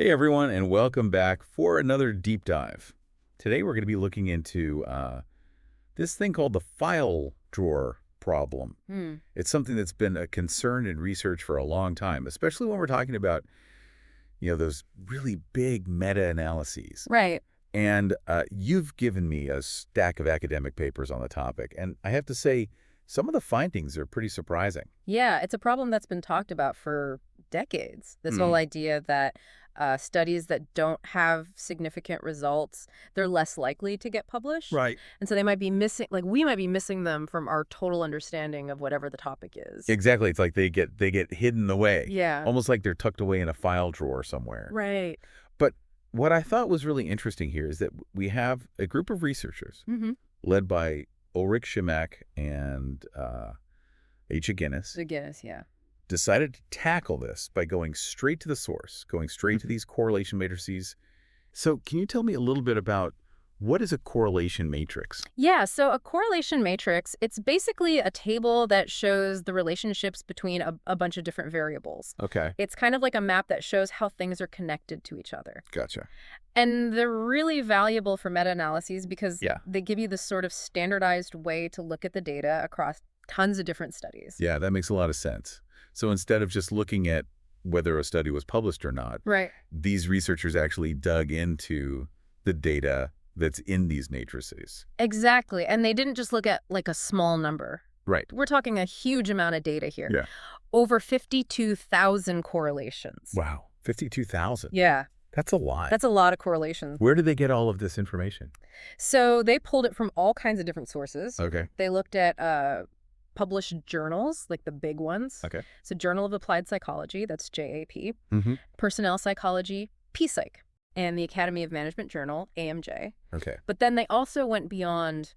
Hey everyone, and welcome back for another deep dive. Today we're going to be looking into this thing called the file drawer problem. It's something that's been a concern in research for a long time, especially when we're talking about, those really big meta-analyses. Right. And you've given me a stack of academic papers on the topic, and I have to say, some of the findings are pretty surprising. Yeah, it's a problem that's been talked about for decades. This whole idea that studies that don't have significant results, they're less likely to get published. Right. And so they might be missing, like we might be missing them from our total understanding of whatever the topic is. Exactly. It's like they get hidden away. Yeah. Almost like they're tucked away in a file drawer somewhere. Right. But what I thought was really interesting here is that we have a group of researchers led by Ulrich Schimek and H. Guinness The Guinness, yeah. decided to tackle this by going straight to the source, going straight to these correlation matrices. So can you tell me a little bit about what is a correlation matrix? Yeah, so a correlation matrix, it's basically a table that shows the relationships between a bunch of different variables. Okay. It's kind of like a map that shows how things are connected to each other. Gotcha. And they're really valuable for meta-analyses because Yeah. they give you this sort of standardized way to look at the data across tons of different studies. Yeah, that makes a lot of sense. So instead of just looking at whether a study was published or not, Right. these researchers actually dug into the data that's in these matrices. Exactly. And they didn't just look at like a small number. Right. We're talking a huge amount of data here. Yeah. Over 52,000 correlations. Wow. 52,000. Yeah. That's a lot. That's a lot of correlations. Where did they get all of this information? So they pulled it from all kinds of different sources. Okay. They looked at published journals, like the big ones. Okay. So Journal of Applied Psychology, that's JAP. Mm-hmm. Personnel Psychology, PSych, and the Academy of Management Journal, AMJ. Okay. But then they also went beyond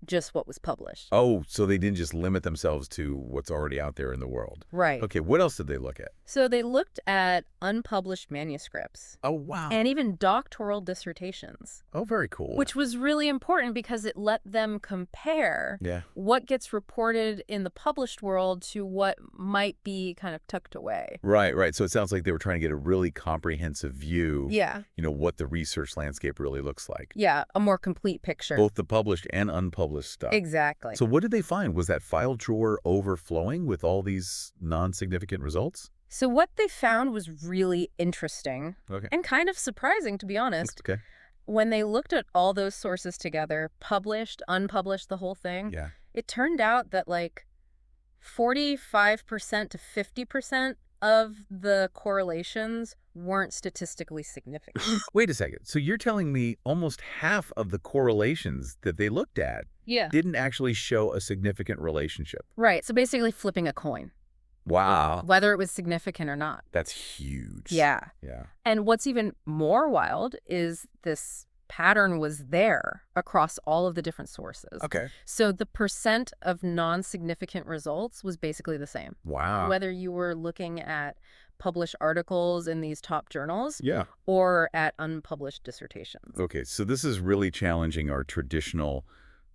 just what was published. Oh, so they didn't just limit themselves to what's already out there in the world. Right. Okay, what else did they look at? So they looked at unpublished manuscripts Oh, wow. and even doctoral dissertations, Oh, very cool. which was really important because it let them compare Yeah. what gets reported in the published world to what might be kind of tucked away. Right. So it sounds like they were trying to get a really comprehensive view, Yeah. what the research landscape really looks like. Yeah, a more complete picture. Both the published and unpublished stuff. Exactly. So what did they find? Was that file drawer overflowing with all these non-significant results? So what they found was really interesting Okay. and kind of surprising, to be honest. Okay. When they looked at all those sources together, published, unpublished, the whole thing, Yeah. it turned out that like 45% to 50% of the correlations weren't statistically significant. Wait a second. So you're telling me almost half of the correlations that they looked at Yeah. didn't actually show a significant relationship? Right. So basically flipping a coin, Wow. whether it was significant or not. That's huge. Yeah. Yeah. And what's even more wild is this pattern was there across all of the different sources. Okay. So the percent of non-significant results was basically the same. Wow. Whether you were looking at published articles in these top journals Yeah. or at unpublished dissertations. Okay. So this is really challenging our traditional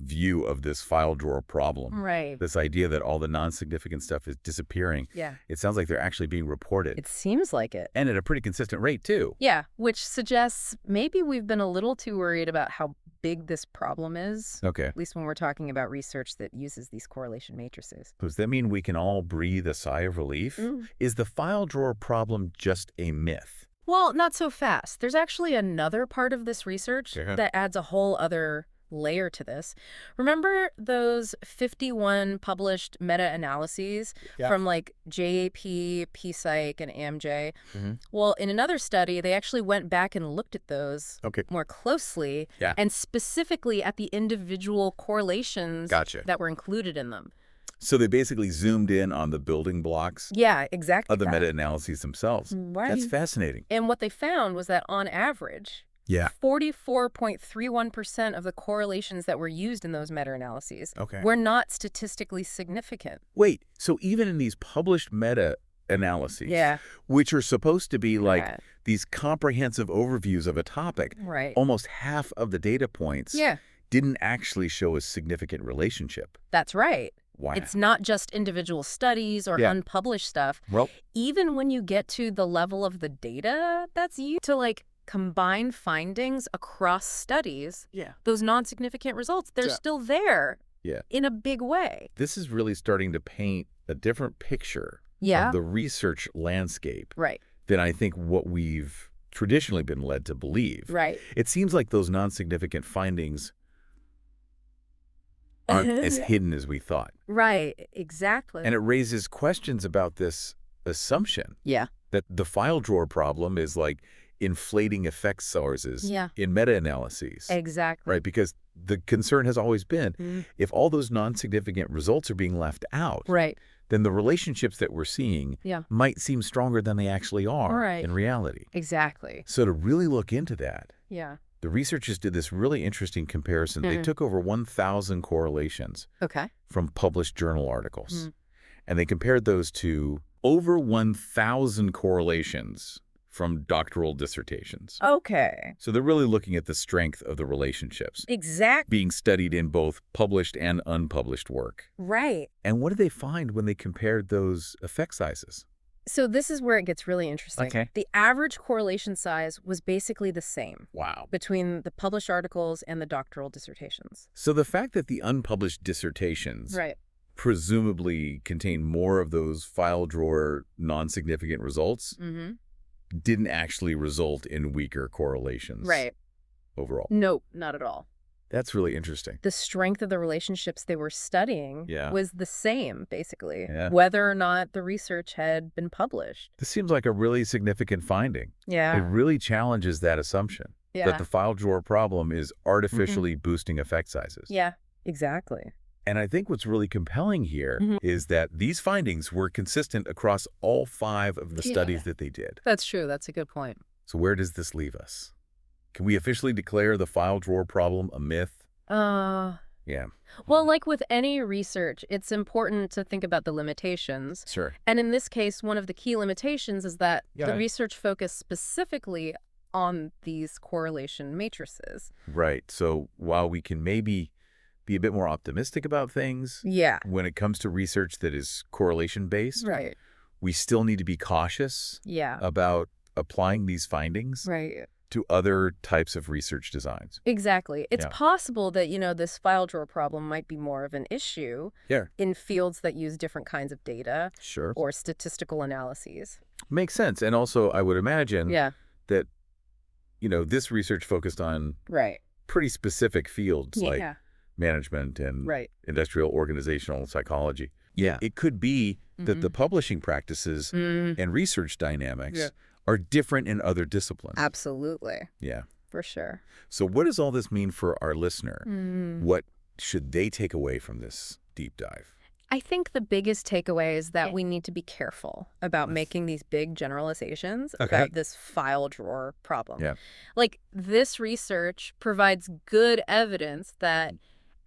view of this file drawer problem. Right. This idea that all the non-significant stuff is disappearing. Yeah. It sounds like they're actually being reported. It seems like it. And at a pretty consistent rate, too. Yeah, which suggests maybe we've been a little too worried about how big this problem is, Okay. at least when we're talking about research that uses these correlation matrices. Does that mean we can all breathe a sigh of relief? Is the file drawer problem just a myth? Well, not so fast. There's actually another part of this research that adds a whole other layer to this. Remember those 51 published meta-analyses from like JAP, PSych, and AMJ? Well, in another study, they actually went back and looked at those more closely and specifically at the individual correlations that were included in them. So they basically zoomed in on the building blocks Yeah, exactly. of the meta-analyses themselves. Right. That's fascinating. And what they found was that on average, 44.31% of the correlations that were used in those meta-analyses were not statistically significant. Wait, so even in these published meta-analyses, which are supposed to be like these comprehensive overviews of a topic, almost half of the data points didn't actually show a significant relationship. That's right. Wow. It's not just individual studies or unpublished stuff. Well, even when you get to the level of the data that's used to, like, combine findings across studies, those non-significant results, they're still there in a big way. This is really starting to paint a different picture of the research landscape than I think what we've traditionally been led to believe. It seems like those non-significant findings aren't as hidden as we thought. Exactly. And it raises questions about this assumption that the file drawer problem is like inflating effect sources in meta-analyses. Exactly. Right? Because the concern has always been, if all those non-significant results are being left out, then the relationships that we're seeing might seem stronger than they actually are in reality. Exactly. So to really look into that, Yeah. the researchers did this really interesting comparison. They took over 1,000 correlations from published journal articles, and they compared those to over 1,000 correlations from doctoral dissertations. Okay. So they're really looking at the strength of the relationships Exactly. being studied in both published and unpublished work. Right. And what did they find when they compared those effect sizes? So this is where it gets really interesting. Okay. The average correlation size was basically the same. Wow. Between the published articles and the doctoral dissertations. So the fact that the unpublished dissertations presumably contain more of those file drawer non-significant results didn't actually result in weaker correlations overall. Nope, not at all. That's really interesting. The strength of the relationships they were studying was the same, basically, Yeah. whether or not the research had been published. This seems like a really significant finding. Yeah. It really challenges that assumption that the file drawer problem is artificially boosting effect sizes. Yeah, exactly. And I think what's really compelling here is that these findings were consistent across all 5 of the studies that they did. That's true. That's a good point. So where does this leave us? Can we officially declare the file drawer problem a myth? Yeah. Well, like with any research, it's important to think about the limitations. Sure. And in this case, one of the key limitations is that the research focused specifically on these correlation matrices. Right. So while we can maybe be a bit more optimistic about things when it comes to research that is correlation-based, we still need to be cautious about applying these findings to other types of research designs. Exactly. It's possible that, this file drawer problem might be more of an issue in fields that use different kinds of data or statistical analyses. Makes sense. And also, I would imagine that, this research focused on pretty specific fields like management and industrial organizational psychology. It could be that the publishing practices and research dynamics are different in other disciplines. Absolutely. Yeah. For sure. So what does all this mean for our listener? What should they take away from this deep dive? I think the biggest takeaway is that we need to be careful about making these big generalizations about this file drawer problem. Like, this research provides good evidence that,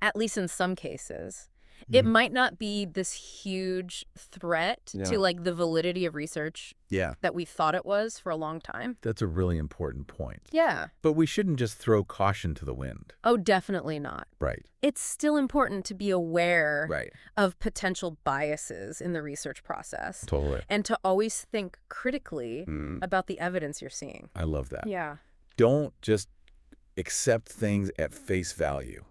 at least in some cases, it might not be this huge threat to, like, the validity of research that we thought it was for a long time. That's a really important point. Yeah. But we shouldn't just throw caution to the wind. Oh, definitely not. Right. It's still important to be aware of potential biases in the research process. Totally. And to always think critically about the evidence you're seeing. I love that. Yeah. Don't just accept things at face value.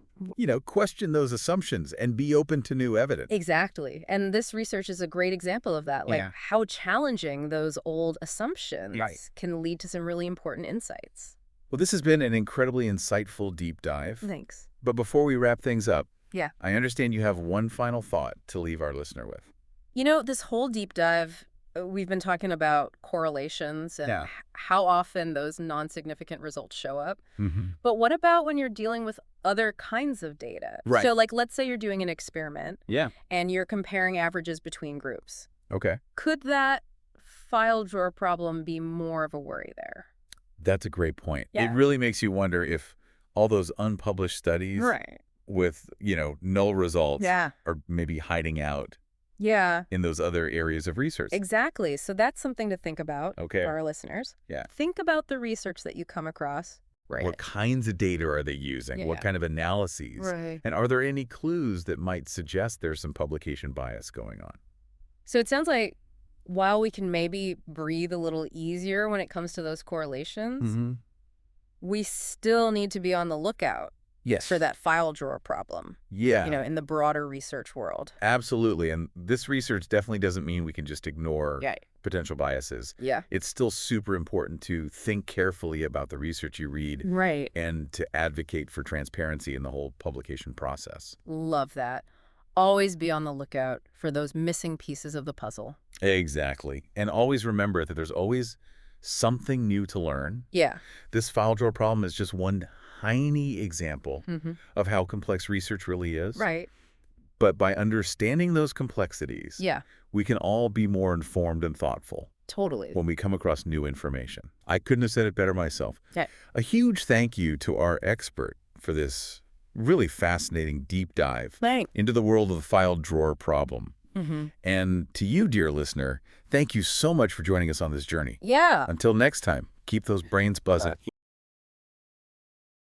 Question those assumptions and be open to new evidence. Exactly. And this research is a great example of that, like how challenging those old assumptions can lead to some really important insights. Well, this has been an incredibly insightful deep dive. Thanks. But before we wrap things up, I understand you have one final thought to leave our listener with. This whole deep dive, we've been talking about correlations and how often those non-significant results show up. But what about when you're dealing with other kinds of data? So, like, let's say you're doing an experiment and you're comparing averages between groups. Okay. Could that file drawer problem be more of a worry there? That's a great point. It really makes you wonder if all those unpublished studies with, null results are maybe hiding out in those other areas of research. Exactly. So that's something to think about for our listeners. Think about the research that you come across. Right. What kinds of data are they using? Yeah. What kind of analyses? Right. And are there any clues that might suggest there's some publication bias going on? So it sounds like while we can maybe breathe a little easier when it comes to those correlations, we still need to be on the lookout for that file drawer problem. Yeah. In the broader research world. Absolutely. And this research definitely doesn't mean we can just ignore potential biases. Yeah. It's still super important to think carefully about the research you read. Right. And to advocate for transparency in the whole publication process. Love that. Always be on the lookout for those missing pieces of the puzzle. Exactly. And always remember that there's always something new to learn. Yeah. This file drawer problem is just one tiny example of how complex research really is. Right. But by understanding those complexities, we can all be more informed and thoughtful. Totally. When we come across new information. I couldn't have said it better myself. Okay. A huge thank you to our expert for this really fascinating deep dive into the world of the file drawer problem. And to you, dear listener, thank you so much for joining us on this journey. Yeah. Until next time, keep those brains buzzing.